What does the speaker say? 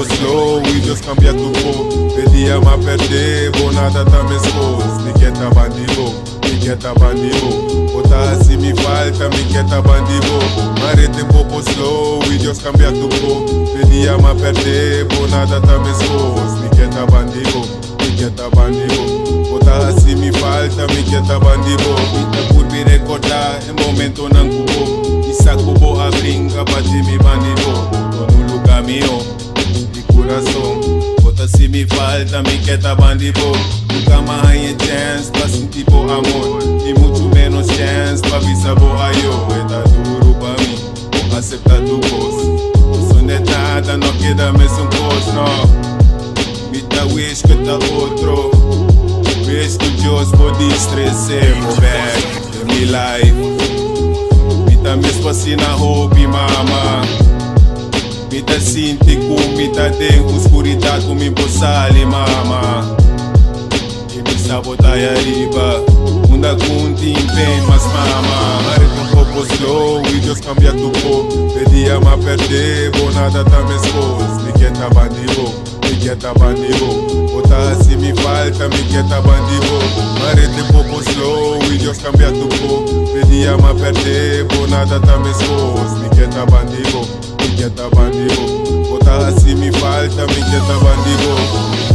slow e Deus cambia tudo. Pedia ma perder, bo nada tá me escos. Me quer tá bandido, me quer tá bandido. Bota assim me falta, me quer tá bandido. Mare tempo slow e Deus cambia tudo. Pedia ma perder, bo nada tá me escos. Me quer tá bandido, me quer tá bandido. Bota assim me falta, me quer tá bandido. Ita por me recordar, em momento não cubo. E saco bo a brinca, bate me bandido. Tô no lugar meu, de coração. Bota se me falta, me quer tá bandido. Nunca mais chance pra sentir bo amor. E muito menos chance pra visar bo a eu. É tá duro pra mim, vou aceitar tu gosto. Isso não é nada, não queda mesmo um gosto, não. Me tá wish que tá outro. Wish que Deus pode estresser, mo back in my life. Me tá mesmo assim na hobby, mama. Me tá sinti como me tá dentro escuridão como me bossale, mama. E me sabotar arriba, muda conta em bem, mas mama. Mare um pouco slow e Deus cambia tudo. Pedia ma perder, bo nada tá me escos. Me quer tá bandido, me quer tá bandido. Bota assim me falta, me quer tá bandido. Mare um pouco slow e Deus cambia tudo. Pedia ma perder, bo nada tá me escos. Me quer tá bandido, me quer tá bandido. Bota assim me falta, me quer tá bandido.